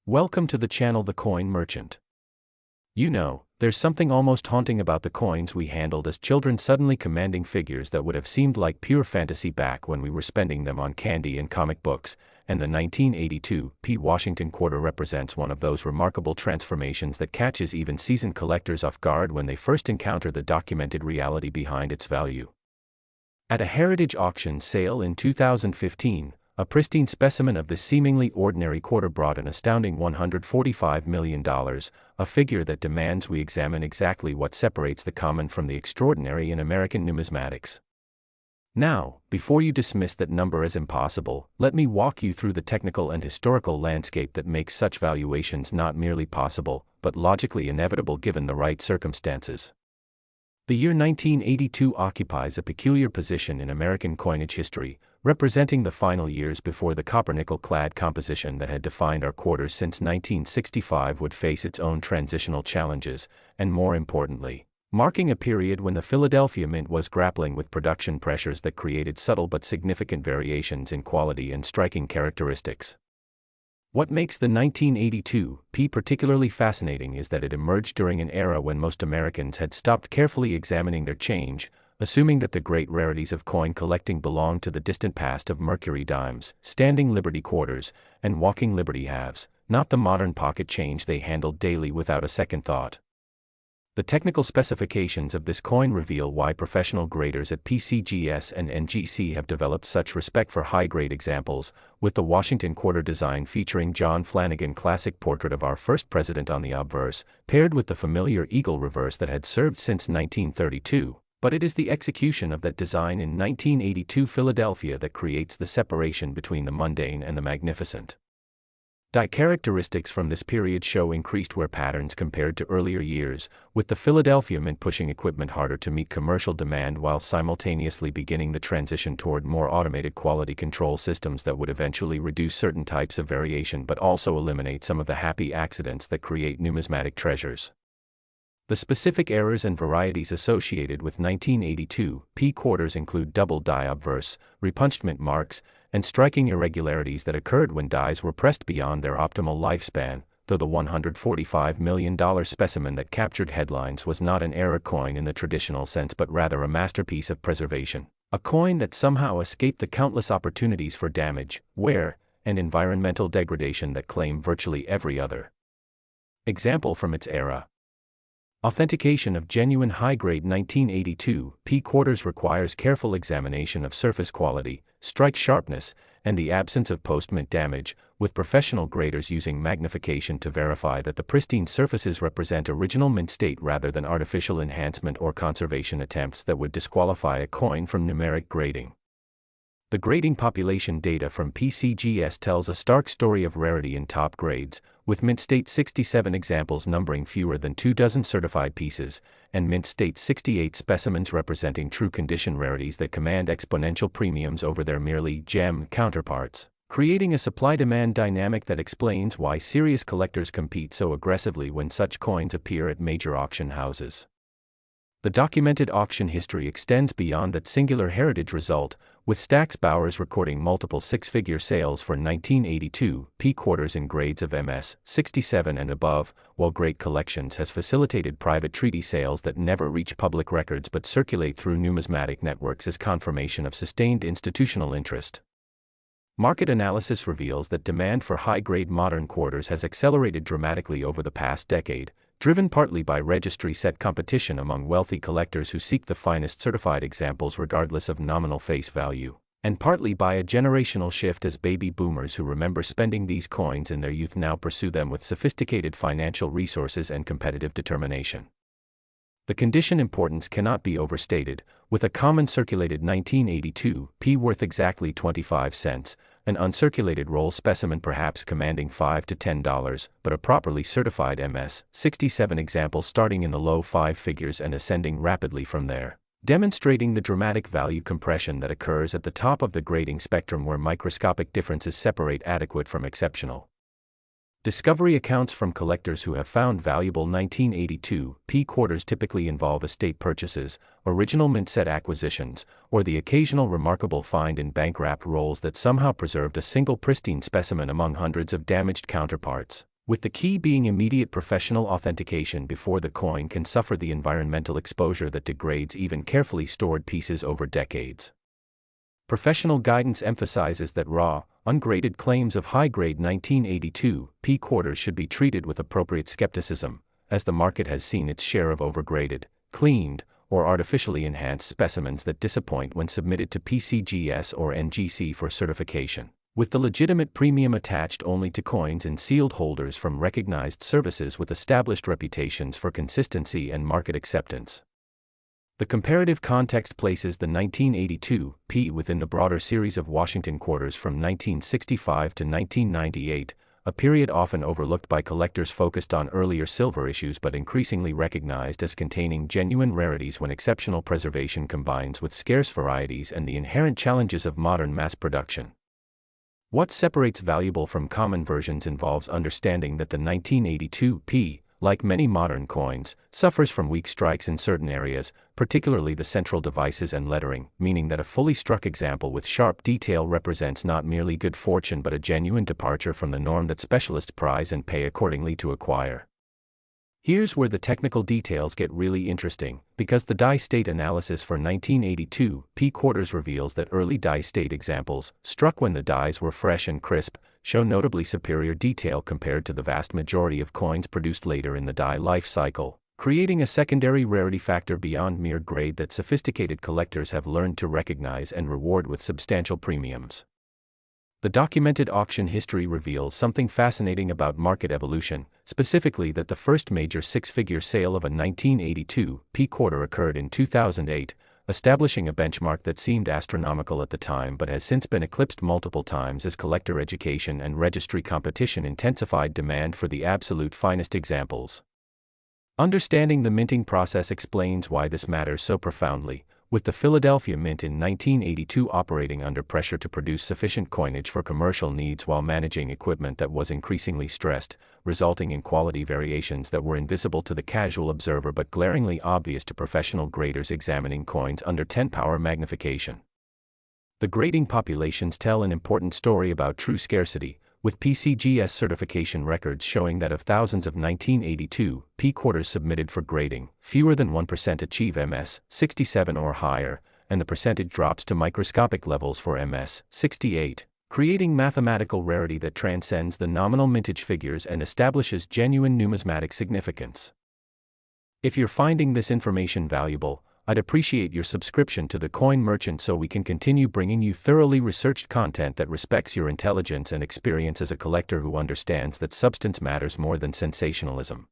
Welcome to the channel The Coin Merchant. You know, there's something almost haunting about the coins we handled as children, suddenly commanding figures that would have seemed like pure fantasy back when we were spending them on candy and comic books, and the 1982 P. Washington quarter represents one of those remarkable transformations that catches even seasoned collectors off guard when they first encounter the documented reality behind its value. At a heritage auction sale in 2015, a pristine specimen of this seemingly ordinary quarter brought an astounding $145 million, a figure that demands we examine exactly what separates the common from the extraordinary in American numismatics. Now, before you dismiss that number as impossible, let me walk you through the technical and historical landscape that makes such valuations not merely possible, but logically inevitable given the right circumstances. The year 1982 occupies a peculiar position in American coinage history, representing the final years before the copper-nickel-clad composition that had defined our quarters since 1965 would face its own transitional challenges, and more importantly, marking a period when the Philadelphia Mint was grappling with production pressures that created subtle but significant variations in quality and striking characteristics. What makes the 1982 P particularly fascinating is that it emerged during an era when most Americans had stopped carefully examining their change, assuming that the great rarities of coin collecting belonged to the distant past of Mercury dimes, standing Liberty quarters, and walking Liberty halves, not the modern pocket change they handled daily without a second thought. The technical specifications of this coin reveal why professional graders at PCGS and NGC have developed such respect for high-grade examples, with the Washington quarter design featuring John Flanagan classic portrait of our first president on the obverse, paired with the familiar eagle reverse that had served since 1932. But it is the execution of that design in 1982 Philadelphia that creates the separation between the mundane and the magnificent. Die characteristics from this period show increased wear patterns compared to earlier years, with the Philadelphia Mint pushing equipment harder to meet commercial demand while simultaneously beginning the transition toward more automated quality control systems that would eventually reduce certain types of variation but also eliminate some of the happy accidents that create numismatic treasures. The specific errors and varieties associated with 1982 P quarters include double die obverse, repunchment marks, and striking irregularities that occurred when dies were pressed beyond their optimal lifespan, though the $145 million specimen that captured headlines was not an error coin in the traditional sense but rather a masterpiece of preservation, a coin that somehow escaped the countless opportunities for damage, wear, and environmental degradation that claim virtually every other example from its era. Authentication of genuine high-grade 1982 P quarters requires careful examination of surface quality, strike sharpness, and the absence of post-mint damage, with professional graders using magnification to verify that the pristine surfaces represent original mint state rather than artificial enhancement or conservation attempts that would disqualify a coin from numeric grading. The grading population data from PCGS tells a stark story of rarity in top grades, with mint state 67 examples numbering fewer than 24 certified pieces, and mint state 68 specimens representing true condition rarities that command exponential premiums over their merely gem counterparts, creating a supply-demand dynamic that explains why serious collectors compete so aggressively when such coins appear at major auction houses. The documented auction history extends beyond that singular heritage result, with Stack's Bowers recording multiple six-figure sales for 1982 P quarters in grades of MS 67 and above, while Great Collections has facilitated private treaty sales that never reach public records but circulate through numismatic networks as confirmation of sustained institutional interest. Market analysis reveals that demand for high-grade modern quarters has accelerated dramatically over the past decade, driven partly by registry-set competition among wealthy collectors who seek the finest certified examples regardless of nominal face value, and partly by a generational shift as baby boomers who remember spending these coins in their youth now pursue them with sophisticated financial resources and competitive determination. The condition importance cannot be overstated, with a common circulated 1982 P worth exactly 25 cents, an uncirculated roll specimen perhaps commanding $5 to $10, but a properly certified MS 67 example starting in the low five figures and ascending rapidly from there, demonstrating the dramatic value compression that occurs at the top of the grading spectrum where microscopic differences separate adequate from exceptional. Discovery accounts from collectors who have found valuable 1982 P quarters typically involve estate purchases, original mint set acquisitions, or the occasional remarkable find in bank-wrapped rolls that somehow preserved a single pristine specimen among hundreds of damaged counterparts. with the key being immediate professional authentication before the coin can suffer the environmental exposure that degrades even carefully stored pieces over decades. Professional guidance emphasizes that raw, ungraded claims of high-grade 1982 P quarters should be treated with appropriate skepticism, as the market has seen its share of overgraded, cleaned, or artificially enhanced specimens that disappoint when submitted to PCGS or NGC for certification, with the legitimate premium attached only to coins in sealed holders from recognized services with established reputations for consistency and market acceptance. The comparative context places the 1982 P within the broader series of Washington quarters from 1965 to 1998, a period often overlooked by collectors focused on earlier silver issues but increasingly recognized as containing genuine rarities when exceptional preservation combines with scarce varieties and the inherent challenges of modern mass production. What separates valuable from common versions involves understanding that the 1982 P, like many modern coins, suffers from weak strikes in certain areas, particularly the central devices and lettering, meaning that a fully struck example with sharp detail represents not merely good fortune but a genuine departure from the norm that specialists prize and pay accordingly to acquire. Here's where the technical details get really interesting, because the die state analysis for 1982 P quarters reveals that early die state examples, struck when the dies were fresh and crisp, show notably superior detail compared to the vast majority of coins produced later in the die life cycle, creating a secondary rarity factor beyond mere grade that sophisticated collectors have learned to recognize and reward with substantial premiums. The documented auction history reveals something fascinating about market evolution, specifically that the first major six-figure sale of a 1982 P quarter occurred in 2008, establishing a benchmark that seemed astronomical at the time but has since been eclipsed multiple times as collector education and registry competition intensified demand for the absolute finest examples. Understanding the minting process explains why this matters so profoundly, with the Philadelphia Mint in 1982 operating under pressure to produce sufficient coinage for commercial needs while managing equipment that was increasingly stressed, resulting in quality variations that were invisible to the casual observer but glaringly obvious to professional graders examining coins under 10-power magnification. The grading populations tell an important story about true scarcity, with PCGS certification records showing that of thousands of 1982 P quarters submitted for grading, fewer than 1% achieve MS 67 or higher, and the percentage drops to microscopic levels for MS 68, creating mathematical rarity that transcends the nominal mintage figures and establishes genuine numismatic significance. If you're finding this information valuable, I'd appreciate your subscription to the Coin Merchant so we can continue bringing you thoroughly researched content that respects your intelligence and experience as a collector who understands that substance matters more than sensationalism.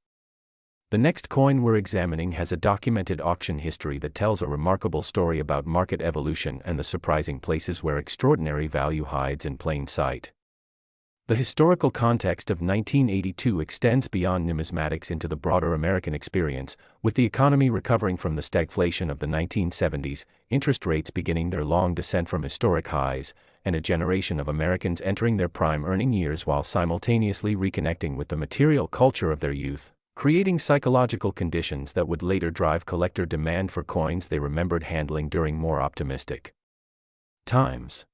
The next coin we're examining has a documented auction history that tells a remarkable story about market evolution and the surprising places where extraordinary value hides in plain sight. The historical context of 1982 extends beyond numismatics into the broader American experience, with the economy recovering from the stagflation of the 1970s, interest rates beginning their long descent from historic highs, and a generation of Americans entering their prime earning years while simultaneously reconnecting with the material culture of their youth, creating psychological conditions that would later drive collector demand for coins they remembered handling during more optimistic times.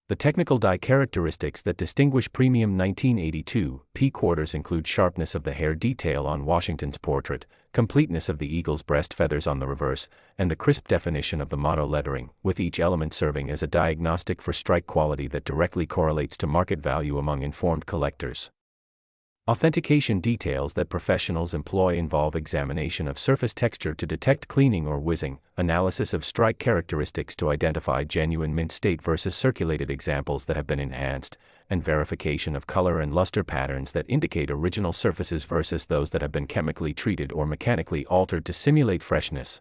The technical die characteristics that distinguish premium 1982 P quarters include sharpness of the hair detail on Washington's portrait, completeness of the eagle's breast feathers on the reverse, and the crisp definition of the motto lettering, with each element serving as a diagnostic for strike quality that directly correlates to market value among informed collectors. Authentication details that professionals employ involve examination of surface texture to detect cleaning or whizzing, analysis of strike characteristics to identify genuine mint state versus circulated examples that have been enhanced, and verification of color and luster patterns that indicate original surfaces versus those that have been chemically treated or mechanically altered to simulate freshness.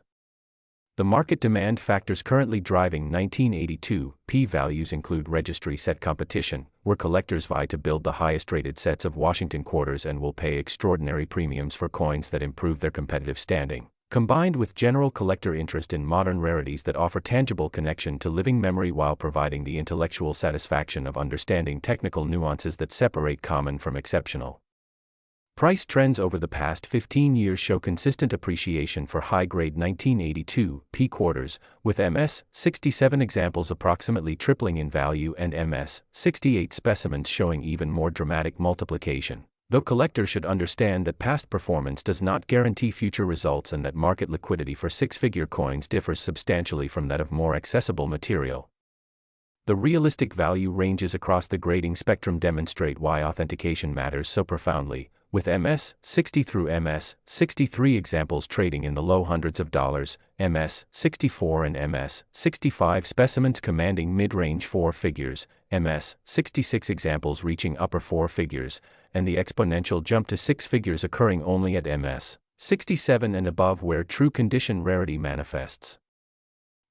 The market demand factors currently driving 1982 P values include registry set competition, where collectors vie to build the highest-rated sets of Washington quarters and will pay extraordinary premiums for coins that improve their competitive standing, combined with general collector interest in modern rarities that offer tangible connection to living memory while providing the intellectual satisfaction of understanding technical nuances that separate common from exceptional. Price trends over the past 15 years show consistent appreciation for high-grade 1982 P quarters, with MS 67 examples approximately tripling in value and MS 68 specimens showing even more dramatic multiplication. Though collectors should understand that past performance does not guarantee future results and that market liquidity for six-figure coins differs substantially from that of more accessible material. The realistic value ranges across the grading spectrum demonstrate why authentication matters so profoundly, with MS-60 through MS-63 examples trading in the low hundreds of dollars, MS-64 and MS-65 specimens commanding mid-range four figures, MS-66 examples reaching upper four figures, and the exponential jump to six figures occurring only at MS-67 and above where true condition rarity manifests.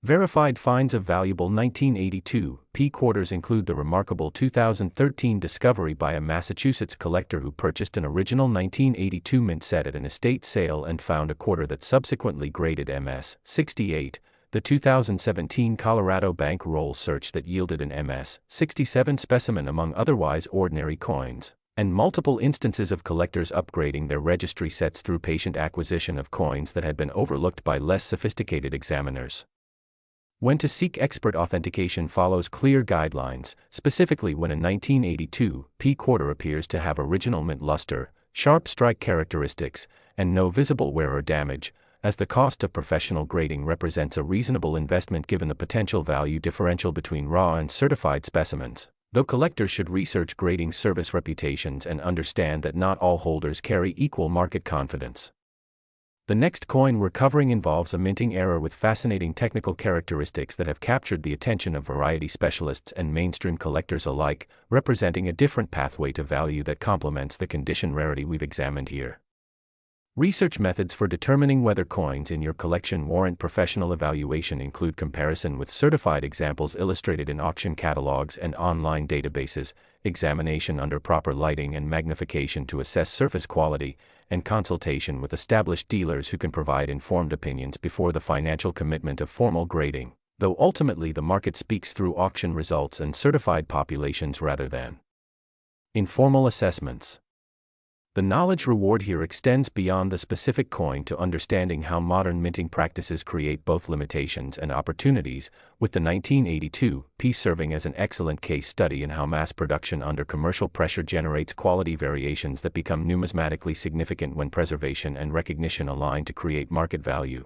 Verified finds of valuable 1982 P quarters include the remarkable 2013 discovery by a Massachusetts collector who purchased an original 1982 mint set at an estate sale and found a quarter that subsequently graded MS-68, the 2017 Colorado bank roll search that yielded an MS-67 specimen among otherwise ordinary coins, and multiple instances of collectors upgrading their registry sets through patient acquisition of coins that had been overlooked by less sophisticated examiners. When to seek expert authentication follows clear guidelines, specifically when a 1982 P quarter appears to have original mint luster, sharp strike characteristics, and no visible wear or damage, as the cost of professional grading represents a reasonable investment given the potential value differential between raw and certified specimens. Though collectors should research grading service reputations and understand that not all holders carry equal market confidence. The next coin we're covering involves a minting error with fascinating technical characteristics that have captured the attention of variety specialists and mainstream collectors alike, representing a different pathway to value that complements the condition rarity we've examined here. Research methods for determining whether coins in your collection warrant professional evaluation include comparison with certified examples illustrated in auction catalogs and online databases, examination under proper lighting and magnification to assess surface quality, and consultation with established dealers who can provide informed opinions before the financial commitment of formal grading, though ultimately the market speaks through auction results and certified populations rather than informal assessments. The knowledge reward here extends beyond the specific coin to understanding how modern minting practices create both limitations and opportunities, with the 1982 P serving as an excellent case study in how mass production under commercial pressure generates quality variations that become numismatically significant when preservation and recognition align to create market value.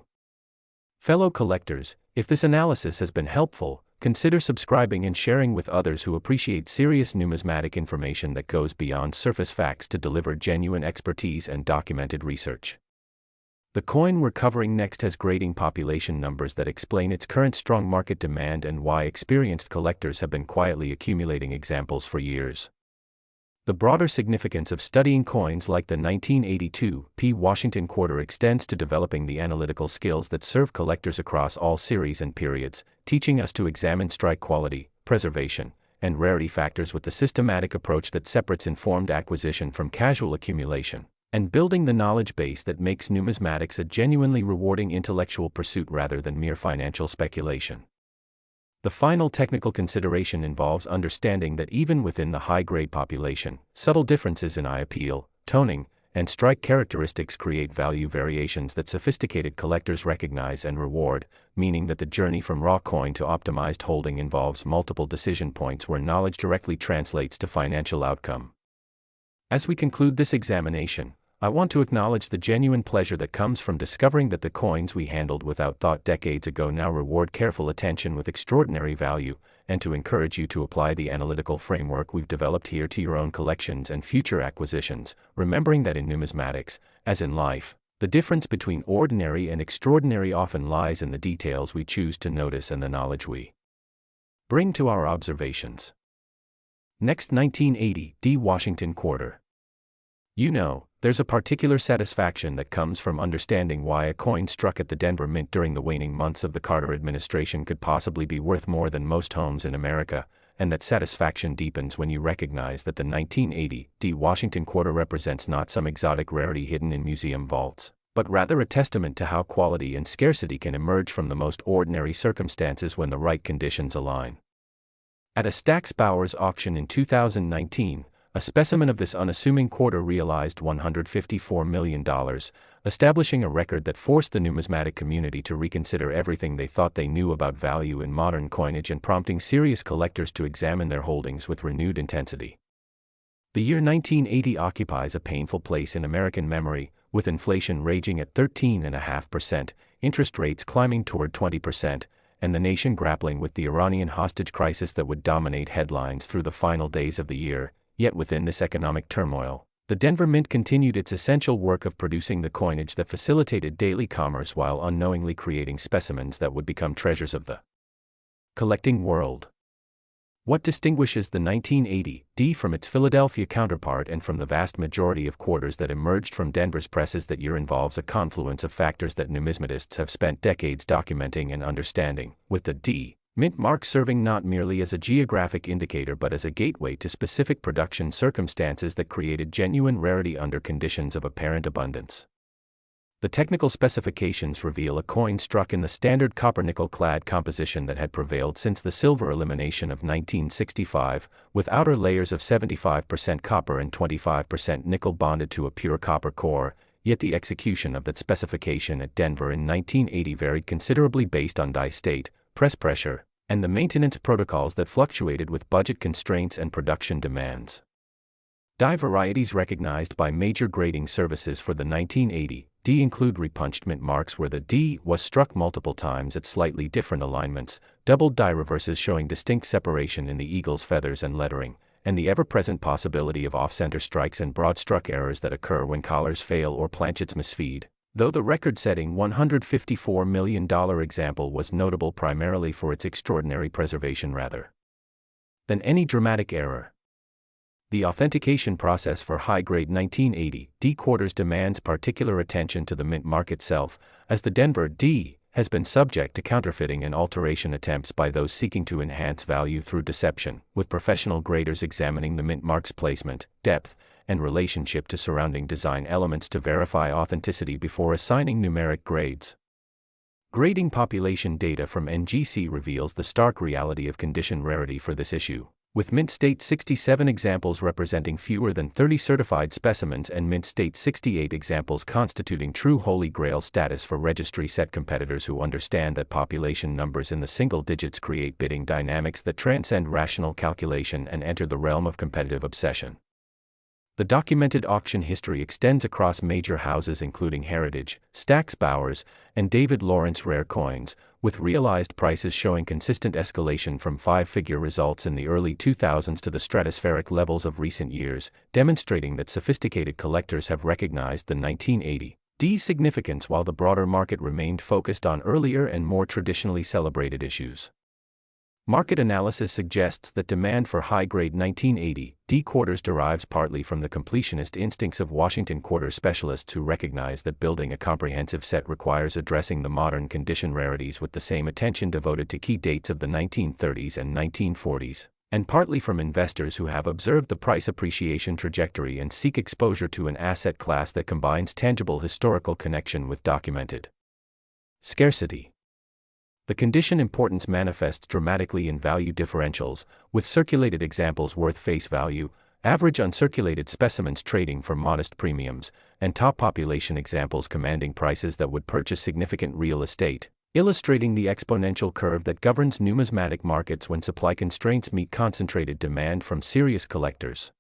Fellow collectors, if this analysis has been helpful, consider subscribing and sharing with others who appreciate serious numismatic information that goes beyond surface facts to deliver genuine expertise and documented research. The coin we're covering next has grading population numbers that explain its current strong market demand and why experienced collectors have been quietly accumulating examples for years. The broader significance of studying coins like the 1982 P Washington quarter extends to developing the analytical skills that serve collectors across all series and periods, teaching us to examine strike quality, preservation, and rarity factors with the systematic approach that separates informed acquisition from casual accumulation, and building the knowledge base that makes numismatics a genuinely rewarding intellectual pursuit rather than mere financial speculation. The final technical consideration involves understanding that even within the high-grade population, subtle differences in eye appeal, toning, and strike characteristics create value variations that sophisticated collectors recognize and reward, meaning that the journey from raw coin to optimized holding involves multiple decision points where knowledge directly translates to financial outcome. As we conclude this examination, I want to acknowledge the genuine pleasure that comes from discovering that the coins we handled without thought decades ago now reward careful attention with extraordinary value, and to encourage you to apply the analytical framework we've developed here to your own collections and future acquisitions, remembering that in numismatics, as in life, the difference between ordinary and extraordinary often lies in the details we choose to notice and the knowledge we bring to our observations. Next, 1980 D Washington quarter. You know, there's a particular satisfaction that comes from understanding why a coin struck at the Denver Mint during the waning months of the Carter administration could possibly be worth more than most homes in America, and that satisfaction deepens when you recognize that the 1980 D Washington quarter represents not some exotic rarity hidden in museum vaults, but rather a testament to how quality and scarcity can emerge from the most ordinary circumstances when the right conditions align. At a Stack's Bowers auction in 2019, a specimen of this unassuming quarter realized $154 million, establishing a record that forced the numismatic community to reconsider everything they thought they knew about value in modern coinage and prompting serious collectors to examine their holdings with renewed intensity. The year 1980 occupies a painful place in American memory, with inflation raging at 13.5%, interest rates climbing toward 20%, and the nation grappling with the Iranian hostage crisis that would dominate headlines through the final days of the year. Yet within this economic turmoil, the Denver Mint continued its essential work of producing the coinage that facilitated daily commerce while unknowingly creating specimens that would become treasures of the collecting world. What distinguishes the 1980 from its Philadelphia counterpart and from the vast majority of quarters that emerged from Denver's presses that year involves a confluence of factors that numismatists have spent decades documenting and understanding, with the D Mint mark serving not merely as a geographic indicator but as a gateway to specific production circumstances that created genuine rarity under conditions of apparent abundance. The technical specifications reveal a coin struck in the standard copper-nickel-clad composition that had prevailed since the silver elimination of 1965, with outer layers of 75% copper and 25% nickel bonded to a pure copper core, yet the execution of that specification at Denver in 1980 varied considerably based on die state, press pressure, and the maintenance protocols that fluctuated with budget constraints and production demands. Die varieties recognized by major grading services for the 1980 D include repunched mint marks where the D was struck multiple times at slightly different alignments, doubled die reverses showing distinct separation in the eagle's feathers and lettering, and the ever-present possibility of off-center strikes and broad-struck errors that occur when collars fail or planchets misfeed. Though the record-setting $154 million example was notable primarily for its extraordinary preservation rather than any dramatic error. The authentication process for high-grade 1980 D quarters demands particular attention to the mint mark itself, as the Denver D has been subject to counterfeiting and alteration attempts by those seeking to enhance value through deception, with professional graders examining the mint mark's placement, depth, and relationship to surrounding design elements to verify authenticity before assigning numeric grades. Grading population data from NGC reveals the stark reality of condition rarity for this issue, with Mint State 67 examples representing fewer than 30 certified specimens and Mint State 68 examples constituting true holy grail status for registry set competitors who understand that population numbers in the single digits create bidding dynamics that transcend rational calculation and enter the realm of competitive obsession. The documented auction history extends across major houses including Heritage, Stack's Bowers, and David Lawrence Rare Coins, with realized prices showing consistent escalation from five-figure results in the early 2000s to the stratospheric levels of recent years, demonstrating that sophisticated collectors have recognized the 1980 D's significance while the broader market remained focused on earlier and more traditionally celebrated issues. Market analysis suggests that demand for high-grade 1980 D quarters derives partly from the completionist instincts of Washington quarter specialists who recognize that building a comprehensive set requires addressing the modern condition rarities with the same attention devoted to key dates of the 1930s and 1940s, and partly from investors who have observed the price appreciation trajectory and seek exposure to an asset class that combines tangible historical connection with documented scarcity. The condition importance manifests dramatically in value differentials, with circulated examples worth face value, average uncirculated specimens trading for modest premiums, and top population examples commanding prices that would purchase significant real estate, illustrating the exponential curve that governs numismatic markets when supply constraints meet concentrated demand from serious collectors.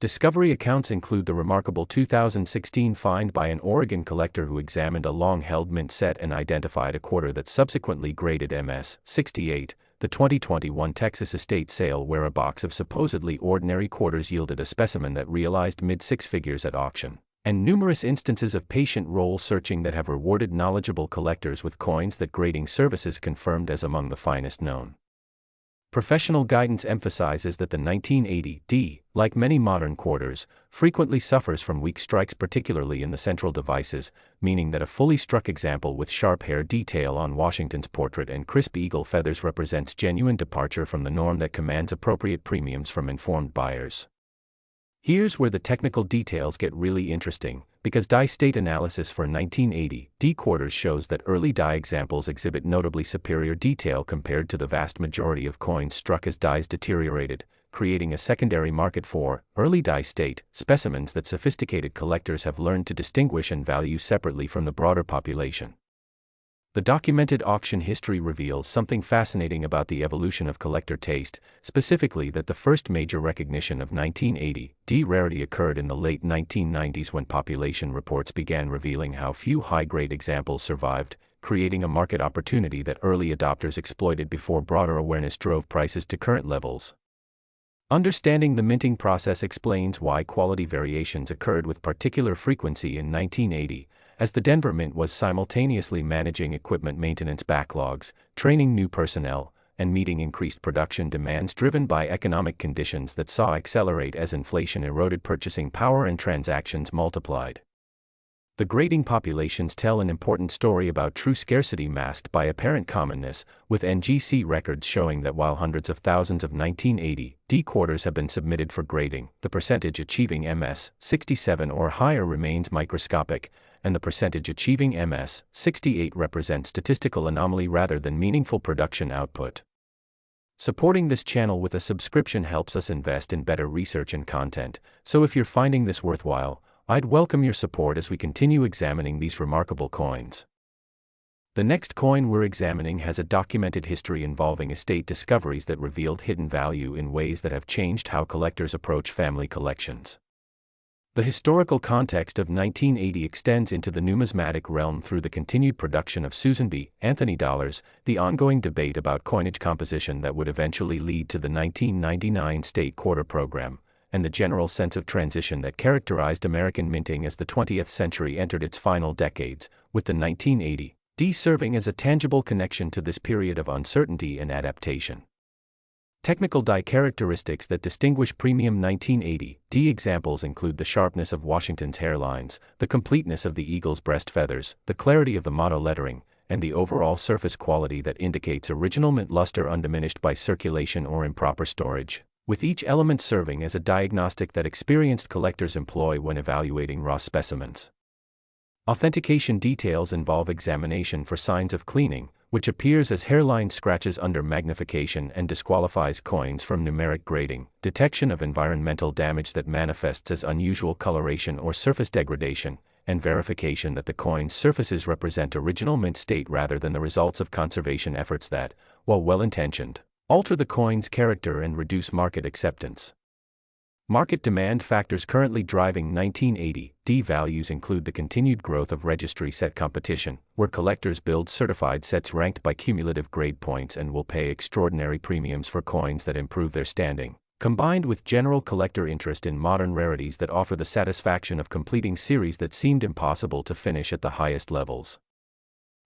Discovery accounts include the remarkable 2016 find by an Oregon collector who examined a long-held mint set and identified a quarter that subsequently graded MS 68, the 2021 Texas estate sale where a box of supposedly ordinary quarters yielded a specimen that realized mid-six figures at auction, and numerous instances of patient roll searching that have rewarded knowledgeable collectors with coins that grading services confirmed as among the finest known. Professional guidance emphasizes that the 1980 D, like many modern quarters, frequently suffers from weak strikes particularly in the central devices, meaning that a fully struck example with sharp hair detail on Washington's portrait and crisp eagle feathers represents genuine departure from the norm that commands appropriate premiums from informed buyers. Here's where the technical details get really interesting, because die state analysis for 1980 D quarters shows that early die examples exhibit notably superior detail compared to the vast majority of coins struck as dies deteriorated, creating a secondary market for early die state specimens that sophisticated collectors have learned to distinguish and value separately from the broader population. The documented auction history reveals something fascinating about the evolution of collector taste, specifically that the first major recognition of 1980 rarity occurred in the late 1990s when population reports began revealing how few high-grade examples survived, creating a market opportunity that early adopters exploited before broader awareness drove prices to current levels. Understanding the minting process explains why quality variations occurred with particular frequency in 1980, as the Denver Mint was simultaneously managing equipment maintenance backlogs, training new personnel, and meeting increased production demands driven by economic conditions that saw accelerate as inflation eroded purchasing power and transactions multiplied. The grading populations tell an important story about true scarcity masked by apparent commonness, with NGC records showing that while hundreds of thousands of 1980 quarters have been submitted for grading, the percentage achieving MS 67 or higher remains microscopic, and the percentage achieving MS 68 represents statistical anomaly rather than meaningful production output. Supporting this channel with a subscription helps us invest in better research and content, so if you're finding this worthwhile, I'd welcome your support as we continue examining these remarkable coins. The next coin we're examining has a documented history involving estate discoveries that revealed hidden value in ways that have changed how collectors approach family collections. The historical context of 1980 extends into the numismatic realm through the continued production of Susan B. Anthony dollars, the ongoing debate about coinage composition that would eventually lead to the 1999 state quarter program, and the general sense of transition that characterized American minting as the 20th century entered its final decades, with the 1980 serving as a tangible connection to this period of uncertainty and adaptation. Technical die characteristics that distinguish premium 1980 examples include the sharpness of Washington's hairlines, the completeness of the eagle's breast feathers, the clarity of the motto lettering, and the overall surface quality that indicates original mint luster undiminished by circulation or improper storage, with each element serving as a diagnostic that experienced collectors employ when evaluating raw specimens. Authentication details involve examination for signs of cleaning, which appears as hairline scratches under magnification and disqualifies coins from numeric grading, detection of environmental damage that manifests as unusual coloration or surface degradation, and verification that the coin's surfaces represent original mint state rather than the results of conservation efforts that, while well-intentioned, alter the coin's character and reduce market acceptance. Market demand factors currently driving 1980 values include the continued growth of registry set competition, where collectors build certified sets ranked by cumulative grade points and will pay extraordinary premiums for coins that improve their standing, combined with general collector interest in modern rarities that offer the satisfaction of completing series that seemed impossible to finish at the highest levels.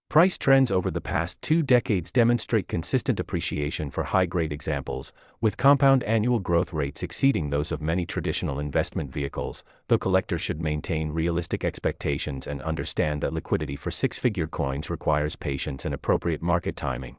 Price trends over the past 2 decades demonstrate consistent appreciation for high-grade examples, with compound annual growth rates exceeding those of many traditional investment vehicles, though collectors should maintain realistic expectations and understand that liquidity for six-figure coins requires patience and appropriate market timing.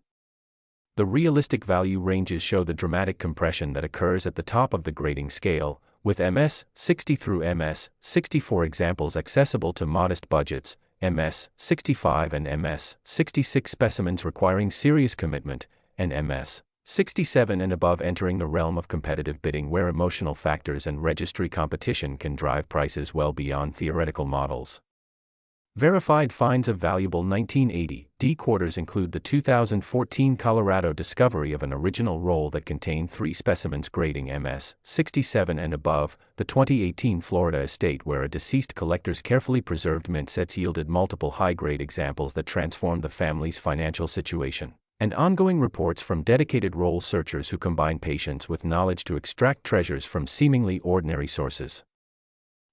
The realistic value ranges show the dramatic compression that occurs at the top of the grading scale, with MS 60 through MS 64 examples accessible to modest budgets, MS 65 and MS 66 specimens requiring serious commitment, and MS 67 and above entering the realm of competitive bidding where emotional factors and registry competition can drive prices well beyond theoretical models. Verified finds of valuable 1980 quarters include the 2014 Colorado discovery of an original roll that contained 3 specimens grading MS 67 and above, the 2018 Florida estate where a deceased collector's carefully preserved mint sets yielded multiple high-grade examples that transformed the family's financial situation, and ongoing reports from dedicated roll searchers who combine patience with knowledge to extract treasures from seemingly ordinary sources.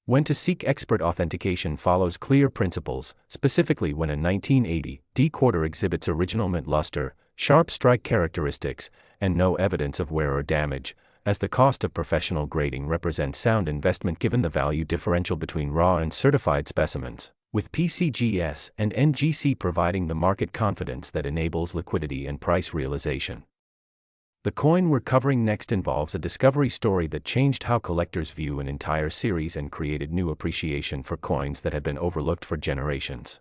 When to seek expert authentication follows clear principles, specifically when a 1980 quarter exhibits original mint luster, sharp strike characteristics, and no evidence of wear or damage, as the cost of professional grading represents sound investment given the value differential between raw and certified specimens, with PCGS and NGC providing the market confidence that enables liquidity and price realization. The coin we're covering next involves a discovery story that changed how collectors view an entire series and created new appreciation for coins that had been overlooked for generations.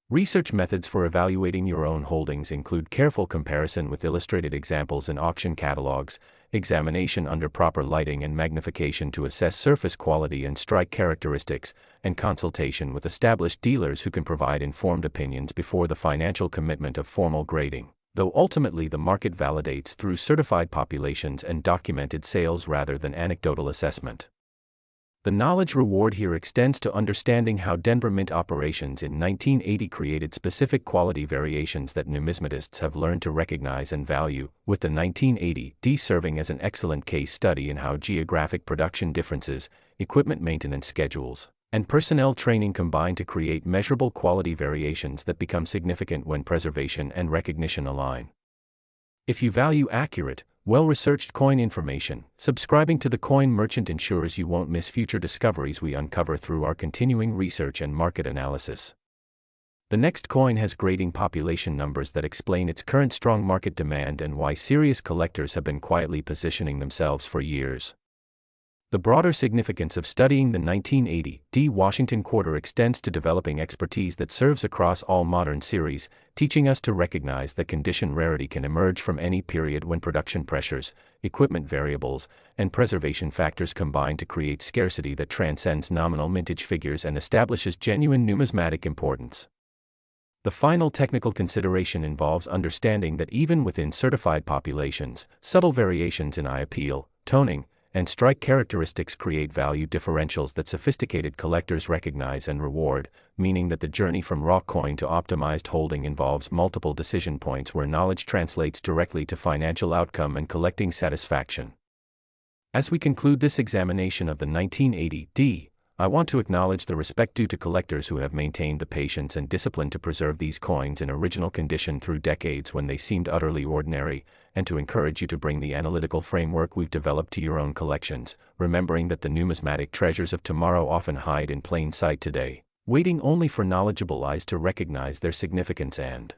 Research methods for evaluating your own holdings include careful comparison with illustrated examples in auction catalogs, examination under proper lighting and magnification to assess surface quality and strike characteristics, and consultation with established dealers who can provide informed opinions before the financial commitment of formal grading, though ultimately the market validates through certified populations and documented sales rather than anecdotal assessment. The knowledge reward here extends to understanding how Denver Mint operations in 1980 created specific quality variations that numismatists have learned to recognize and value, with the 1980 D serving as an excellent case study in how geographic production differences, equipment maintenance schedules, and personnel training combine to create measurable quality variations that become significant when preservation and recognition align. If you value accurate, well-researched coin information, subscribing to the Coin Merchant ensures you won't miss future discoveries we uncover through our continuing research and market analysis. The next coin has grading population numbers that explain its current strong market demand and why serious collectors have been quietly positioning themselves for years. The broader significance of studying the 1980 D Washington quarter extends to developing expertise that serves across all modern series, teaching us to recognize that condition rarity can emerge from any period when production pressures, equipment variables, and preservation factors combine to create scarcity that transcends nominal mintage figures and establishes genuine numismatic importance. The final technical consideration involves understanding that even within certified populations, subtle variations in eye appeal, toning, and strike characteristics create value differentials that sophisticated collectors recognize and reward, meaning that the journey from raw coin to optimized holding involves multiple decision points where knowledge translates directly to financial outcome and collecting satisfaction. As we conclude this examination of the 1980 D, I want to acknowledge the respect due to collectors who have maintained the patience and discipline to preserve these coins in original condition through decades when they seemed utterly ordinary, and to encourage you to bring the analytical framework we've developed to your own collections, remembering that the numismatic treasures of tomorrow often hide in plain sight today, waiting only for knowledgeable eyes to recognize their significance and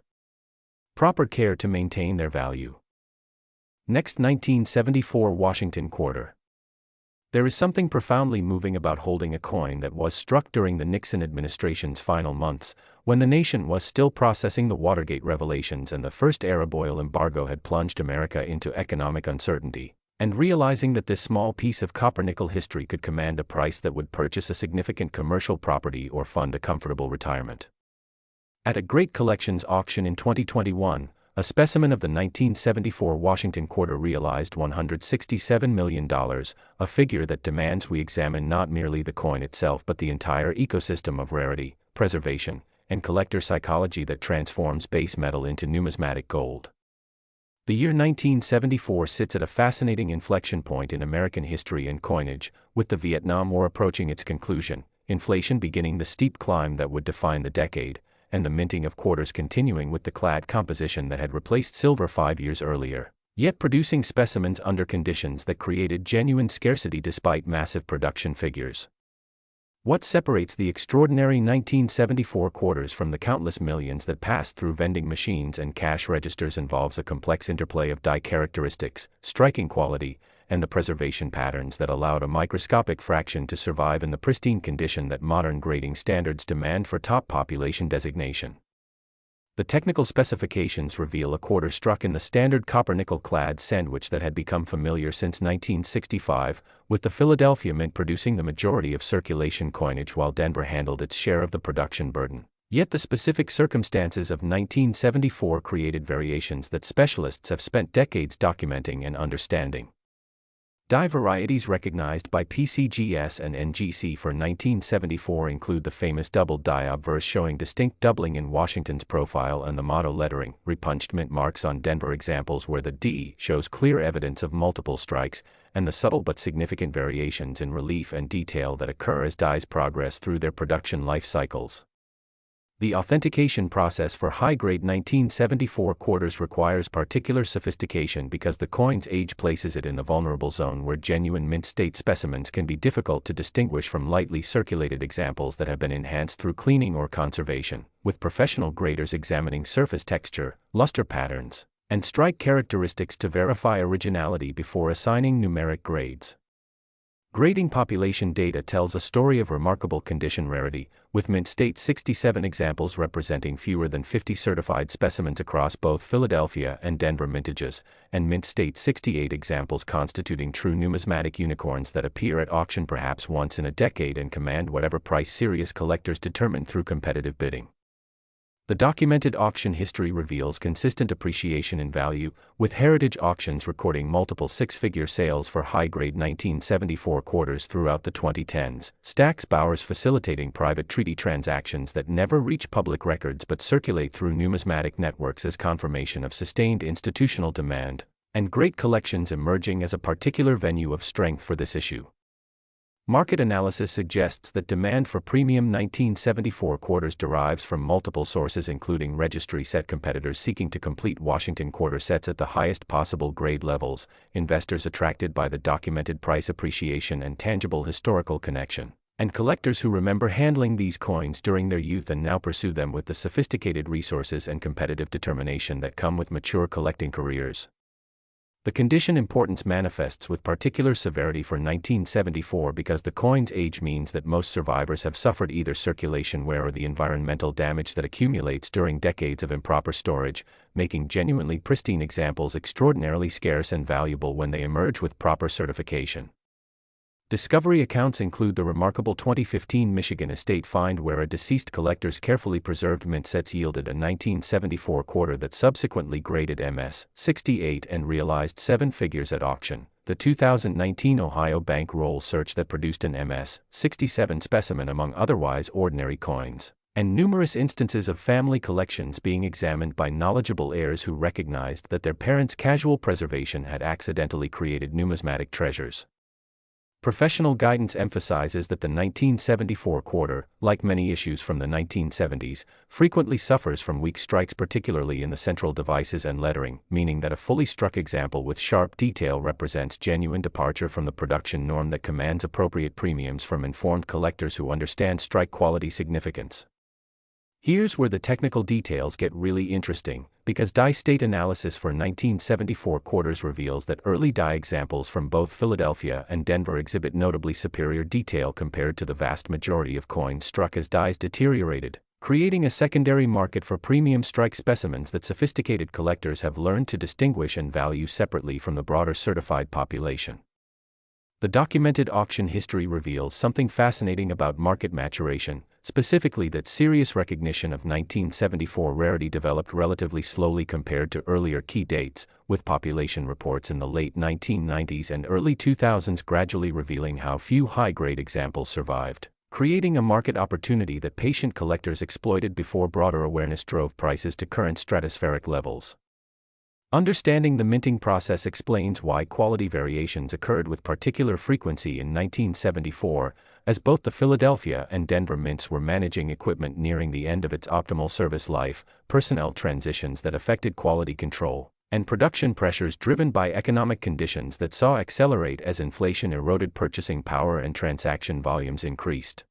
proper care to maintain their value. Next, 1974 Washington quarter. There is something profoundly moving about holding a coin that was struck during the Nixon administration's final months, when the nation was still processing the Watergate revelations and the first Arab oil embargo had plunged America into economic uncertainty, and realizing that this small piece of copper-nickel history could command a price that would purchase a significant commercial property or fund a comfortable retirement. At a great collections auction in 2021, a specimen of the 1974 Washington quarter realized $167 million, a figure that demands we examine not merely the coin itself but the entire ecosystem of rarity, preservation, and collector psychology that transforms base metal into numismatic gold. The year 1974 sits at a fascinating inflection point in American history and coinage, with the Vietnam War approaching its conclusion, inflation beginning the steep climb that would define the decade, and the minting of quarters continuing with the clad composition that had replaced silver 5 years earlier, yet producing specimens under conditions that created genuine scarcity despite massive production figures. What separates the extraordinary 1974 quarters from the countless millions that passed through vending machines and cash registers involves a complex interplay of die characteristics, striking quality, and the preservation patterns that allowed a microscopic fraction to survive in the pristine condition that modern grading standards demand for top population designation. The technical specifications reveal a quarter struck in the standard copper-nickel clad sandwich that had become familiar since 1965, with the Philadelphia Mint producing the majority of circulation coinage while Denver handled its share of the production burden. Yet the specific circumstances of 1974 created variations that specialists have spent decades documenting and understanding. Die varieties recognized by PCGS and NGC for 1974 include the famous doubled die obverse showing distinct doubling in Washington's profile and the motto lettering, repunched mint marks on Denver examples where the D shows clear evidence of multiple strikes, and the subtle but significant variations in relief and detail that occur as dies progress through their production life cycles. The authentication process for high-grade 1974 quarters requires particular sophistication because the coin's age places it in the vulnerable zone where genuine mint-state specimens can be difficult to distinguish from lightly circulated examples that have been enhanced through cleaning or conservation, with professional graders examining surface texture, luster patterns, and strike characteristics to verify originality before assigning numeric grades. Grading population data tells a story of remarkable condition rarity, with Mint State 67 examples representing fewer than 50 certified specimens across both Philadelphia and Denver mintages, and Mint State 68 examples constituting true numismatic unicorns that appear at auction perhaps once in a decade and command whatever price serious collectors determine through competitive bidding. The documented auction history reveals consistent appreciation in value, with heritage auctions recording multiple six-figure sales for high-grade 1974 quarters throughout the 2010s, Stack's Bowers facilitating private treaty transactions that never reach public records but circulate through numismatic networks as confirmation of sustained institutional demand, and great collections emerging as a particular venue of strength for this issue. Market analysis suggests that demand for premium 1974 quarters derives from multiple sources including registry set competitors seeking to complete Washington quarter sets at the highest possible grade levels, investors attracted by the documented price appreciation and tangible historical connection, and collectors who remember handling these coins during their youth and now pursue them with the sophisticated resources and competitive determination that come with mature collecting careers. The condition importance manifests with particular severity for 1974 because the coin's age means that most survivors have suffered either circulation wear or the environmental damage that accumulates during decades of improper storage, making genuinely pristine examples extraordinarily scarce and valuable when they emerge with proper certification. Discovery accounts include the remarkable 2015 Michigan estate find where a deceased collector's carefully preserved mint sets yielded a 1974 quarter that subsequently graded MS 68 and realized seven figures at auction, the 2019 Ohio bank roll search that produced an MS 67 specimen among otherwise ordinary coins, and numerous instances of family collections being examined by knowledgeable heirs who recognized that their parents' casual preservation had accidentally created numismatic treasures. Professional guidance emphasizes that the 1974 quarter, like many issues from the 1970s, frequently suffers from weak strikes particularly in the central devices and lettering, meaning that a fully struck example with sharp detail represents genuine departure from the production norm that commands appropriate premiums from informed collectors who understand strike quality significance. Here's where the technical details get really interesting, because die state analysis for 1974 quarters reveals that early die examples from both Philadelphia and Denver exhibit notably superior detail compared to the vast majority of coins struck as dies deteriorated, creating a secondary market for premium strike specimens that sophisticated collectors have learned to distinguish and value separately from the broader certified population. The documented auction history reveals something fascinating about market maturation, specifically that serious recognition of 1974 rarity developed relatively slowly compared to earlier key dates, with population reports in the late 1990s and early 2000s gradually revealing how few high-grade examples survived, creating a market opportunity that patient collectors exploited before broader awareness drove prices to current stratospheric levels. Understanding the minting process explains why quality variations occurred with particular frequency in 1974, as both the Philadelphia and Denver mints were managing equipment nearing the end of its optimal service life, personnel transitions that affected quality control, and production pressures driven by economic conditions that saw accelerate as inflation eroded purchasing power and transaction volumes increased.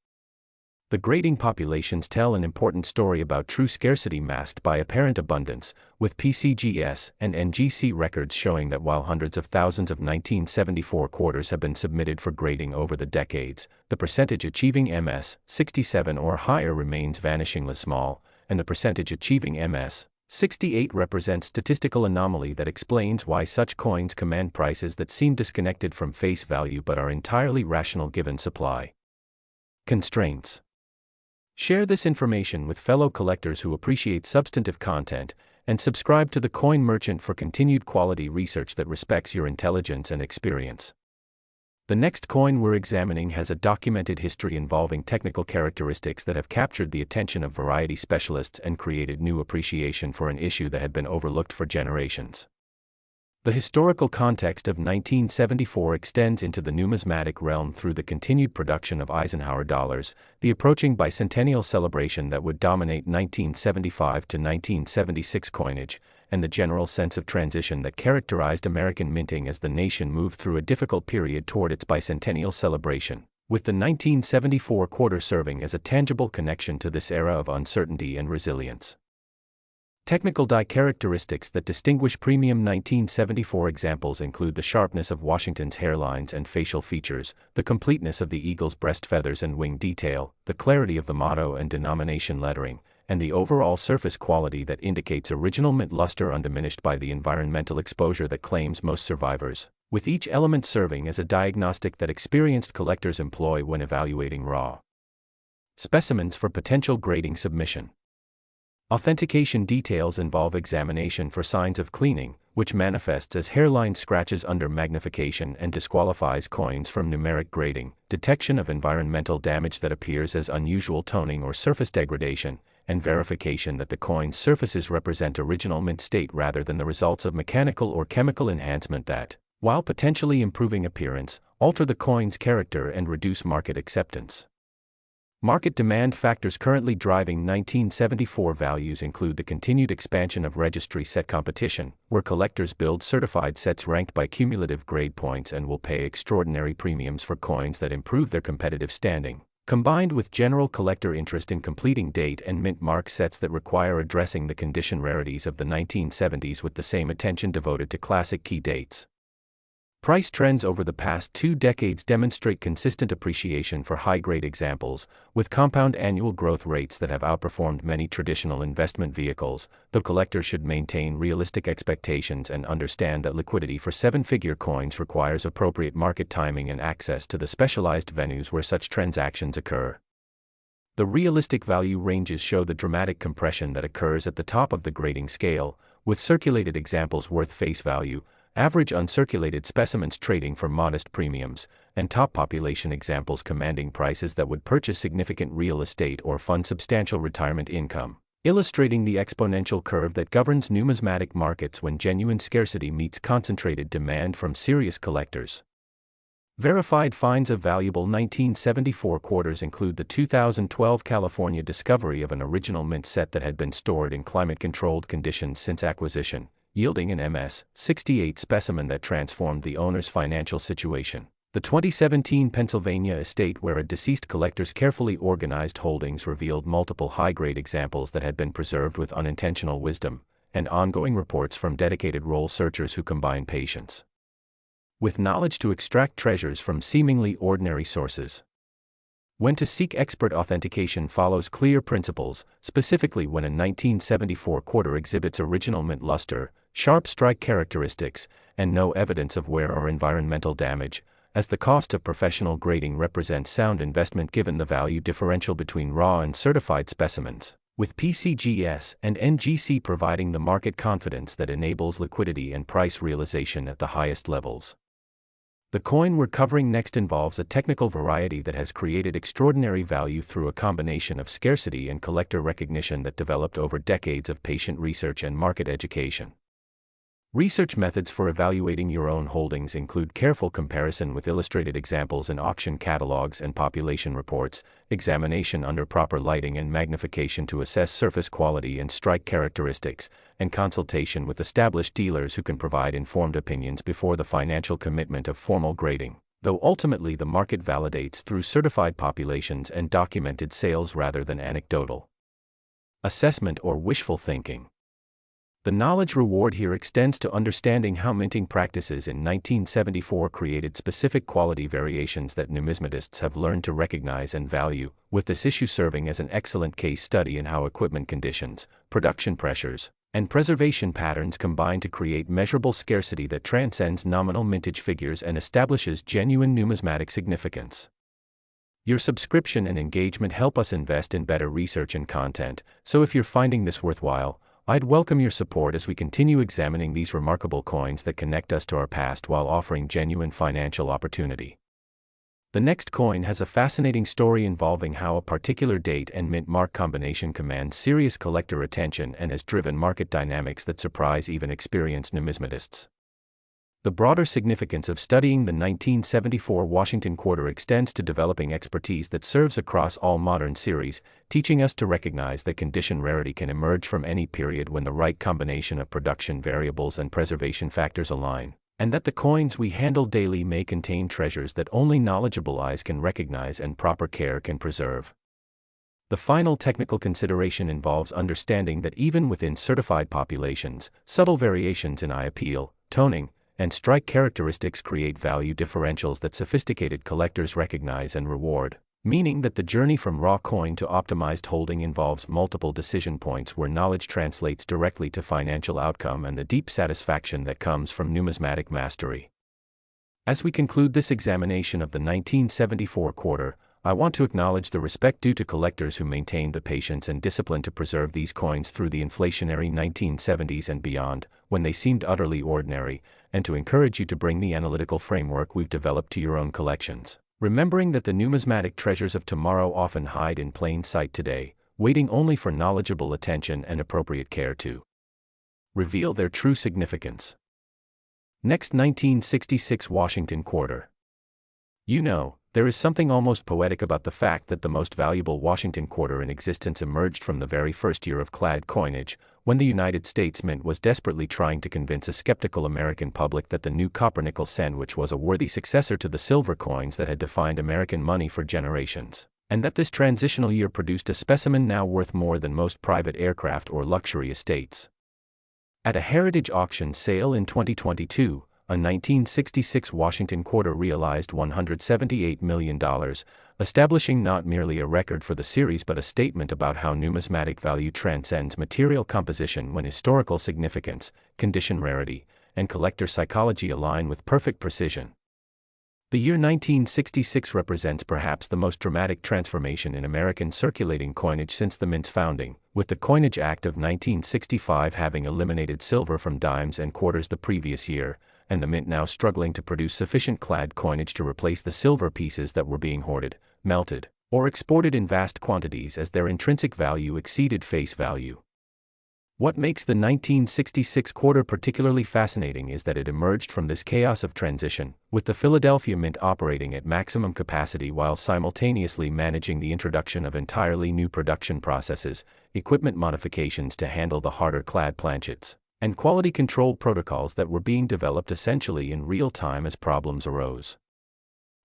The grading populations tell an important story about true scarcity masked by apparent abundance, with PCGS and NGC records showing that while hundreds of thousands of 1974 quarters have been submitted for grading over the decades, the percentage achieving MS 67 or higher remains vanishingly small, and the percentage achieving MS 68 represents statistical anomaly that explains why such coins command prices that seem disconnected from face value but are entirely rational given supply constraints. Share this information with fellow collectors who appreciate substantive content, and subscribe to The Coin Merchant for continued quality research that respects your intelligence and experience. The next coin we're examining has a documented history involving technical characteristics that have captured the attention of variety specialists and created new appreciation for an issue that had been overlooked for generations. The historical context of 1974 extends into the numismatic realm through the continued production of Eisenhower dollars, the approaching bicentennial celebration that would dominate 1975 to 1976 coinage, and the general sense of transition that characterized American minting as the nation moved through a difficult period toward its bicentennial celebration, with the 1974 quarter serving as a tangible connection to this era of uncertainty and resilience. Technical die characteristics that distinguish premium 1974 examples include the sharpness of Washington's hairlines and facial features, the completeness of the eagle's breast feathers and wing detail, the clarity of the motto and denomination lettering, and the overall surface quality that indicates original mint luster undiminished by the environmental exposure that claims most survivors, with each element serving as a diagnostic that experienced collectors employ when evaluating raw specimens for potential grading submission. Authentication details involve examination for signs of cleaning, which manifests as hairline scratches under magnification and disqualifies coins from numeric grading, detection of environmental damage that appears as unusual toning or surface degradation, and verification that the coin's surfaces represent original mint state rather than the results of mechanical or chemical enhancement that, while potentially improving appearance, alter the coin's character and reduce market acceptance. Market demand factors currently driving 1974 values include the continued expansion of registry set competition, where collectors build certified sets ranked by cumulative grade points and will pay extraordinary premiums for coins that improve their competitive standing, combined with general collector interest in completing date and mint mark sets that require addressing the condition rarities of the 1970s with the same attention devoted to classic key dates. Price trends over the past 2 decades demonstrate consistent appreciation for high-grade examples, with compound annual growth rates that have outperformed many traditional investment vehicles, though collectors should maintain realistic expectations and understand that liquidity for 7-figure coins requires appropriate market timing and access to the specialized venues where such transactions occur. The realistic value ranges show the dramatic compression that occurs at the top of the grading scale, with circulated examples worth face value, average uncirculated specimens trading for modest premiums, and top population examples commanding prices that would purchase significant real estate or fund substantial retirement income, illustrating the exponential curve that governs numismatic markets when genuine scarcity meets concentrated demand from serious collectors. Verified finds of valuable 1974 quarters include the 2012 California discovery of an original mint set that had been stored in climate-controlled conditions since acquisition, yielding an MS-68 specimen that transformed the owner's financial situation. The 2017 Pennsylvania estate where a deceased collector's carefully organized holdings revealed multiple high-grade examples that had been preserved with unintentional wisdom, and ongoing reports from dedicated role searchers who combine patience with knowledge to extract treasures from seemingly ordinary sources. When to seek expert authentication follows clear principles, specifically when a 1974 quarter exhibits original mint luster, sharp strike characteristics, and no evidence of wear or environmental damage, as the cost of professional grading represents sound investment given the value differential between raw and certified specimens, with PCGS and NGC providing the market confidence that enables liquidity and price realization at the highest levels. The coin we're covering next involves a technical variety that has created extraordinary value through a combination of scarcity and collector recognition that developed over decades of patient research and market education. Research methods for evaluating your own holdings include careful comparison with illustrated examples in auction catalogs and population reports, examination under proper lighting and magnification to assess surface quality and strike characteristics, and consultation with established dealers who can provide informed opinions before the financial commitment of formal grading, though ultimately the market validates through certified populations and documented sales rather than anecdotal assessment or wishful thinking. The knowledge reward here extends to understanding how minting practices in 1974 created specific quality variations that numismatists have learned to recognize and value, with this issue serving as an excellent case study in how equipment conditions, production pressures, and preservation patterns combine to create measurable scarcity that transcends nominal mintage figures and establishes genuine numismatic significance. Your subscription and engagement help us invest in better research and content, so if you're finding this worthwhile, I'd welcome your support as we continue examining these remarkable coins that connect us to our past while offering genuine financial opportunity. The next coin has a fascinating story involving how a particular date and mint mark combination commands serious collector attention and has driven market dynamics that surprise even experienced numismatists. The broader significance of studying the 1974 Washington quarter extends to developing expertise that serves across all modern series, teaching us to recognize that condition rarity can emerge from any period when the right combination of production variables and preservation factors align, and that the coins we handle daily may contain treasures that only knowledgeable eyes can recognize and proper care can preserve. The final technical consideration involves understanding that even within certified populations, subtle variations in eye appeal, toning, and strike characteristics create value differentials that sophisticated collectors recognize and reward, meaning that the journey from raw coin to optimized holding involves multiple decision points where knowledge translates directly to financial outcome and the deep satisfaction that comes from numismatic mastery. As we conclude this examination of the 1974 quarter, I want to acknowledge the respect due to collectors who maintained the patience and discipline to preserve these coins through the inflationary 1970s and beyond, when they seemed utterly ordinary, and to encourage you to bring the analytical framework we've developed to your own collections, remembering that the numismatic treasures of tomorrow often hide in plain sight today, waiting only for knowledgeable attention and appropriate care to reveal their true significance. Next, 1966 Washington quarter. You know, there is something almost poetic about the fact that the most valuable Washington quarter in existence emerged from the very first year of clad coinage, when the United States Mint was desperately trying to convince a skeptical American public that the new copper-nickel sandwich was a worthy successor to the silver coins that had defined American money for generations, and that this transitional year produced a specimen now worth more than most private aircraft or luxury estates. At a heritage auction sale in 2022, a 1966 Washington quarter realized $178 million, establishing not merely a record for the series but a statement about how numismatic value transcends material composition when historical significance, condition rarity, and collector psychology align with perfect precision. The year 1966 represents perhaps the most dramatic transformation in American circulating coinage since the Mint's founding, with the Coinage Act of 1965 having eliminated silver from dimes and quarters the previous year, and the Mint now struggling to produce sufficient clad coinage to replace the silver pieces that were being hoarded, melted, or exported in vast quantities as their intrinsic value exceeded face value. What makes the 1966 quarter particularly fascinating is that it emerged from this chaos of transition, with the Philadelphia Mint operating at maximum capacity while simultaneously managing the introduction of entirely new production processes, equipment modifications to handle the harder clad planchets, and quality control protocols that were being developed essentially in real time as problems arose.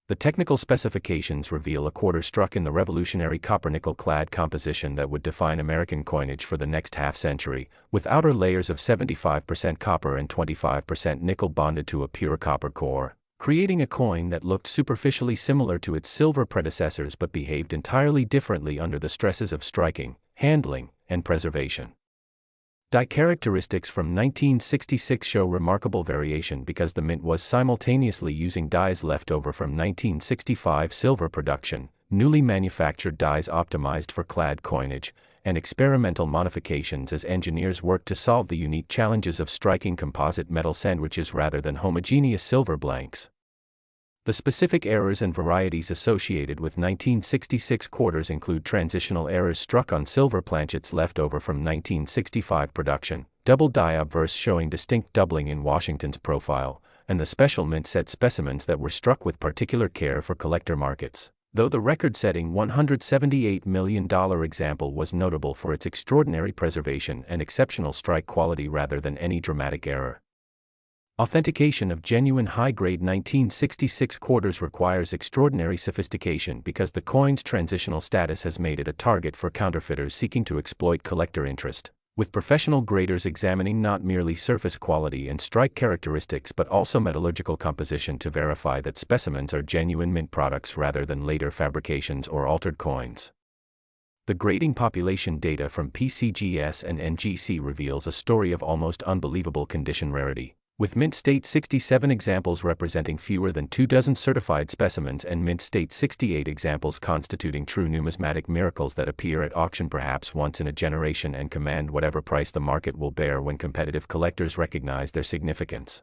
The technical specifications reveal a quarter struck in the revolutionary copper-nickel clad composition that would define American coinage for the next half-century, with outer layers of 75% copper and 25% nickel bonded to a pure copper core, creating a coin that looked superficially similar to its silver predecessors but behaved entirely differently under the stresses of striking, handling, and preservation. Die characteristics from 1966 show remarkable variation because the Mint was simultaneously using dies left over from 1965 silver production, newly manufactured dies optimized for clad coinage, and experimental modifications as engineers worked to solve the unique challenges of striking composite metal sandwiches rather than homogeneous silver blanks. The specific errors and varieties associated with 1966 quarters include transitional errors struck on silver planchets left over from 1965 production, double die obverse showing distinct doubling in Washington's profile, and the special mint set specimens that were struck with particular care for collector markets, though the record-setting $178 million example was notable for its extraordinary preservation and exceptional strike quality rather than any dramatic error. Authentication of genuine high-grade 1966 quarters requires extraordinary sophistication because the coin's transitional status has made it a target for counterfeiters seeking to exploit collector interest, with professional graders examining not merely surface quality and strike characteristics but also metallurgical composition to verify that specimens are genuine mint products rather than later fabrications or altered coins. The grading population data from PCGS and NGC reveals a story of almost unbelievable condition rarity, with Mint State 67 examples representing fewer than 24 certified specimens and Mint State 68 examples constituting true numismatic miracles that appear at auction perhaps once in a generation and command whatever price the market will bear when competitive collectors recognize their significance.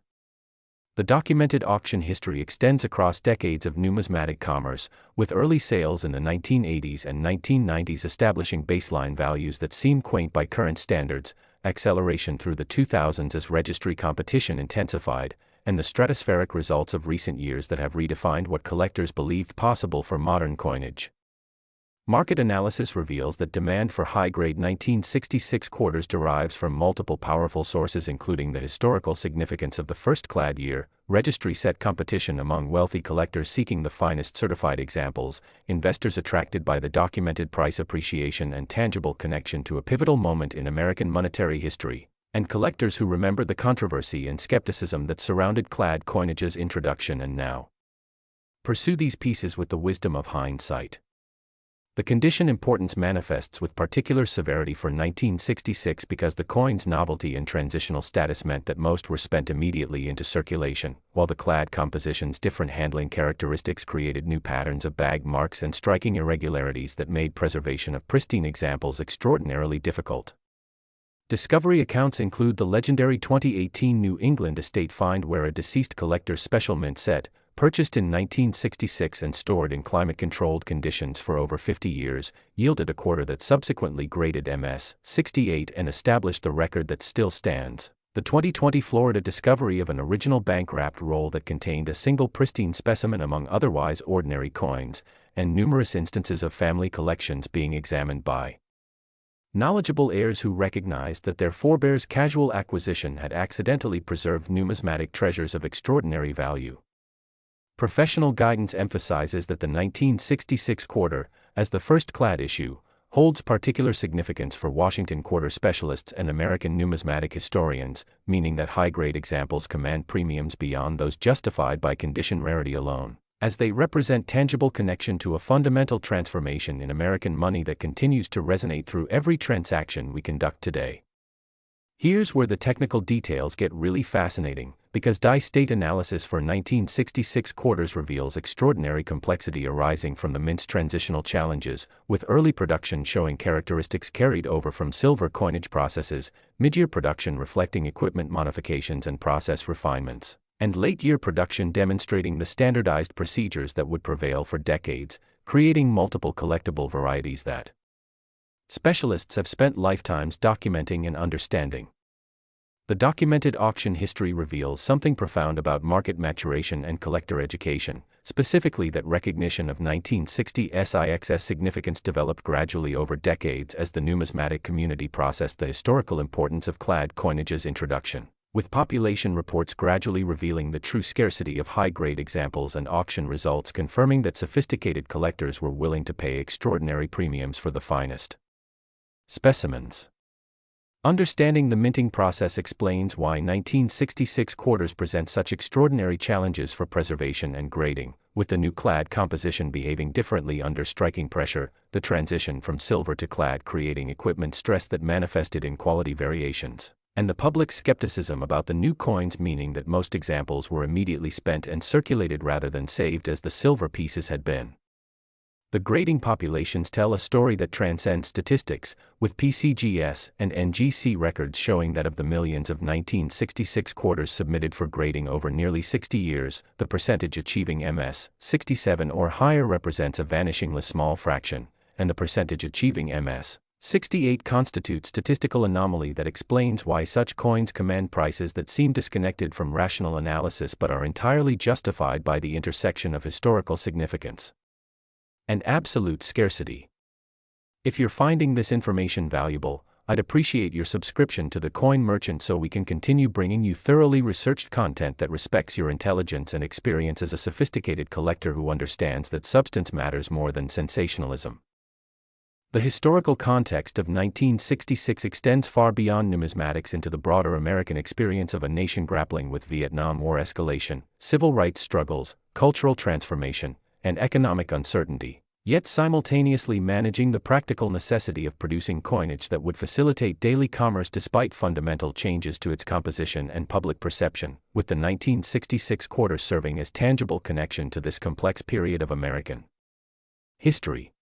The documented auction history extends across decades of numismatic commerce, with early sales in the 1980s and 1990s establishing baseline values that seem quaint by current standards, acceleration through the 2000s as registry competition intensified, and the stratospheric results of recent years that have redefined what collectors believed possible for modern coinage. Market analysis reveals that demand for high-grade 1966 quarters derives from multiple powerful sources, including the historical significance of the first clad year, registry-set competition among wealthy collectors seeking the finest certified examples, investors attracted by the documented price appreciation and tangible connection to a pivotal moment in American monetary history, and collectors who remember the controversy and skepticism that surrounded clad coinage's introduction and now pursue these pieces with the wisdom of hindsight. The condition importance manifests with particular severity for 1966 because the coin's novelty and transitional status meant that most were spent immediately into circulation, while the clad composition's different handling characteristics created new patterns of bag marks and striking irregularities that made preservation of pristine examples extraordinarily difficult. Discovery accounts include the legendary 2018 New England estate find where a deceased collector's special mint set, purchased in 1966 and stored in climate-controlled conditions for over 50 years, yielded a quarter that subsequently graded MS 68 and established the record that still stands. The 2020 Florida discovery of an original bank-wrapped roll that contained a single pristine specimen among otherwise ordinary coins, and numerous instances of family collections being examined by knowledgeable heirs who recognized that their forebears' casual acquisition had accidentally preserved numismatic treasures of extraordinary value. Professional guidance emphasizes that the 1966 quarter, as the first clad issue, holds particular significance for Washington quarter specialists and American numismatic historians, meaning that high-grade examples command premiums beyond those justified by condition rarity alone, as they represent tangible connection to a fundamental transformation in American money that continues to resonate through every transaction we conduct today. Here's where the technical details get really fascinating, because die-state analysis for 1966 quarters reveals extraordinary complexity arising from the mint's transitional challenges, with early production showing characteristics carried over from silver coinage processes, mid-year production reflecting equipment modifications and process refinements, and late-year production demonstrating the standardized procedures that would prevail for decades, creating multiple collectible varieties that specialists have spent lifetimes documenting and understanding. The documented auction history reveals something profound about market maturation and collector education, specifically that recognition of 1960's significance developed gradually over decades as the numismatic community processed the historical importance of clad coinage's introduction, with population reports gradually revealing the true scarcity of high-grade examples and auction results confirming that sophisticated collectors were willing to pay extraordinary premiums for the finest specimens. Understanding the minting process explains why 1966 quarters present such extraordinary challenges for preservation and grading, with the new clad composition behaving differently under striking pressure, the transition from silver to clad creating equipment stress that manifested in quality variations, and the public's skepticism about the new coins meaning that most examples were immediately spent and circulated rather than saved as the silver pieces had been. The grading populations tell a story that transcends statistics, with PCGS and NGC records showing that of the millions of 1966 quarters submitted for grading over nearly 60 years, the percentage achieving MS 67 or higher represents a vanishingly small fraction, and the percentage achieving MS 68 constitutes statistical anomaly that explains why such coins command prices that seem disconnected from rational analysis but are entirely justified by the intersection of historical significance and absolute scarcity. If you're finding this information valuable, I'd appreciate your subscription to the Coin Merchant so we can continue bringing you thoroughly researched content that respects your intelligence and experience as a sophisticated collector who understands that substance matters more than sensationalism. The historical context of 1966 extends far beyond numismatics into the broader American experience of a nation grappling with Vietnam War escalation, civil rights struggles, cultural transformation, and economic uncertainty, yet simultaneously managing the practical necessity of producing coinage that would facilitate daily commerce despite fundamental changes to its composition and public perception, with the 1966 quarter serving as tangible connection to this complex period of American history.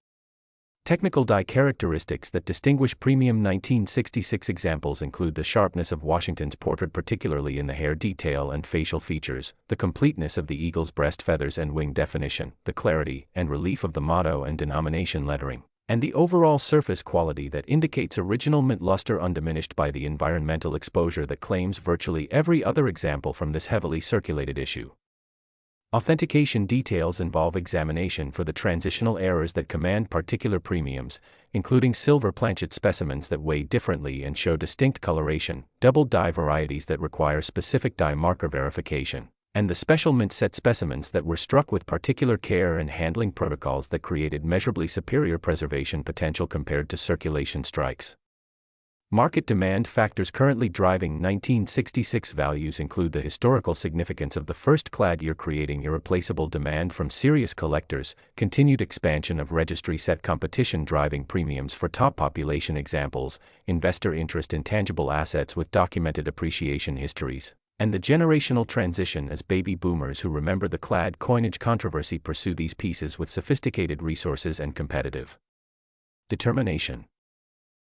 Technical die characteristics that distinguish premium 1966 examples include the sharpness of Washington's portrait, particularly in the hair detail and facial features, the completeness of the eagle's breast feathers and wing definition, the clarity and relief of the motto and denomination lettering, and the overall surface quality that indicates original mint luster undiminished by the environmental exposure that claims virtually every other example from this heavily circulated issue. Authentication details involve examination for the transitional errors that command particular premiums, including silver planchet specimens that weigh differently and show distinct coloration, double dye varieties that require specific dye marker verification, and the special mint set specimens that were struck with particular care and handling protocols that created measurably superior preservation potential compared to circulation strikes. Market demand factors currently driving 1966 values include the historical significance of the first clad year creating irreplaceable demand from serious collectors, continued expansion of registry set competition driving premiums for top population examples, investor interest in tangible assets with documented appreciation histories, and the generational transition as baby boomers who remember the clad coinage controversy pursue these pieces with sophisticated resources and competitive determination.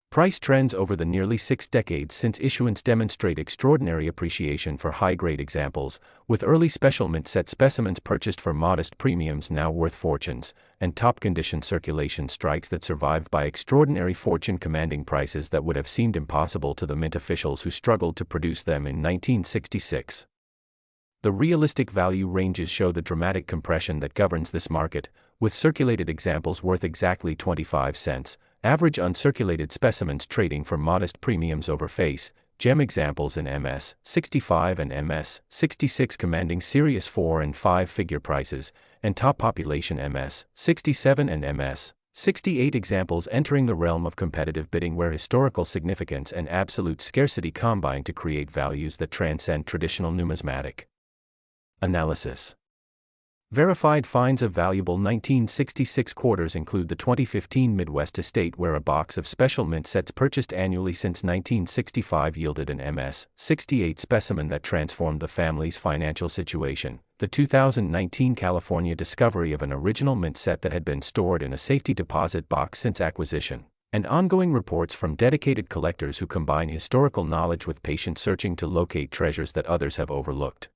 Price trends over the nearly 6 decades since issuance demonstrate extraordinary appreciation for high-grade examples, with early special mint set specimens purchased for modest premiums now worth fortunes, and top-condition circulation strikes that survived by extraordinary fortune commanding prices that would have seemed impossible to the mint officials who struggled to produce them in 1966. The realistic value ranges show the dramatic compression that governs this market, with circulated examples worth exactly 25 cents, average uncirculated specimens trading for modest premiums over face, gem examples in MS 65 and MS 66 commanding serious 4 and 5 figure prices, and top population MS 67 and MS 68 examples entering the realm of competitive bidding where historical significance and absolute scarcity combine to create values that transcend traditional numismatic analysis. Verified finds of valuable 1966 quarters include the 2015 Midwest estate where a box of special mint sets purchased annually since 1965 yielded an MS 68 specimen that transformed the family's financial situation, the 2019 California discovery of an original mint set that had been stored in a safety deposit box since acquisition, and ongoing reports from dedicated collectors who combine historical knowledge with patient searching to locate treasures that others have overlooked.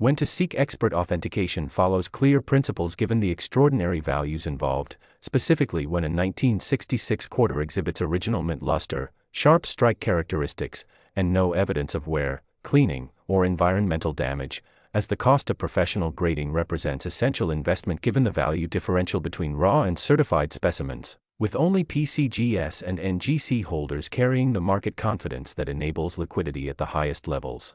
When to seek expert authentication follows clear principles given the extraordinary values involved, specifically when a 1966 quarter exhibits original mint luster, sharp strike characteristics, and no evidence of wear, cleaning, or environmental damage, as the cost of professional grading represents essential investment given the value differential between raw and certified specimens, with only PCGS and NGC holders carrying the market confidence that enables liquidity at the highest levels.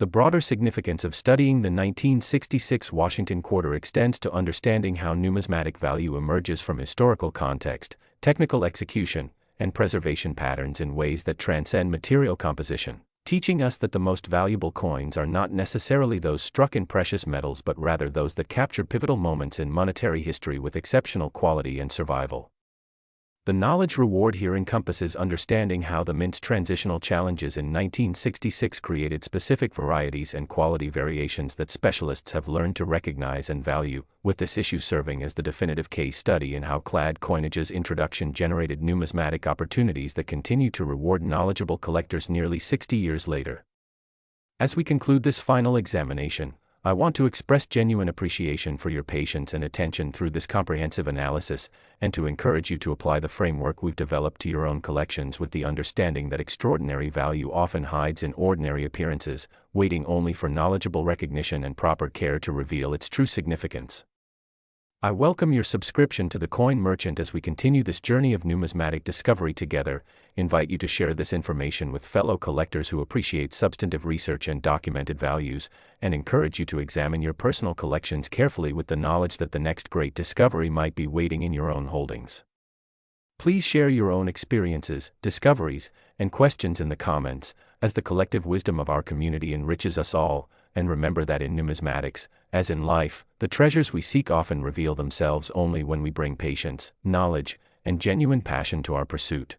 The broader significance of studying the 1966 Washington quarter extends to understanding how numismatic value emerges from historical context, technical execution, and preservation patterns in ways that transcend material composition, teaching us that the most valuable coins are not necessarily those struck in precious metals but rather those that capture pivotal moments in monetary history with exceptional quality and survival. The knowledge reward here encompasses understanding how the mint's transitional challenges in 1966 created specific varieties and quality variations that specialists have learned to recognize and value, with this issue serving as the definitive case study in how clad coinage's introduction generated numismatic opportunities that continue to reward knowledgeable collectors nearly 60 years later. As we conclude this final examination, I want to express genuine appreciation for your patience and attention through this comprehensive analysis, and to encourage you to apply the framework we've developed to your own collections with the understanding that extraordinary value often hides in ordinary appearances, waiting only for knowledgeable recognition and proper care to reveal its true significance. I welcome your subscription to the Coin Merchant as we continue this journey of numismatic discovery together, invite you to share this information with fellow collectors who appreciate substantive research and documented values, and encourage you to examine your personal collections carefully with the knowledge that the next great discovery might be waiting in your own holdings. Please share your own experiences, discoveries, and questions in the comments, as the collective wisdom of our community enriches us all, and remember that in numismatics, as in life, the treasures we seek often reveal themselves only when we bring patience, knowledge, and genuine passion to our pursuit.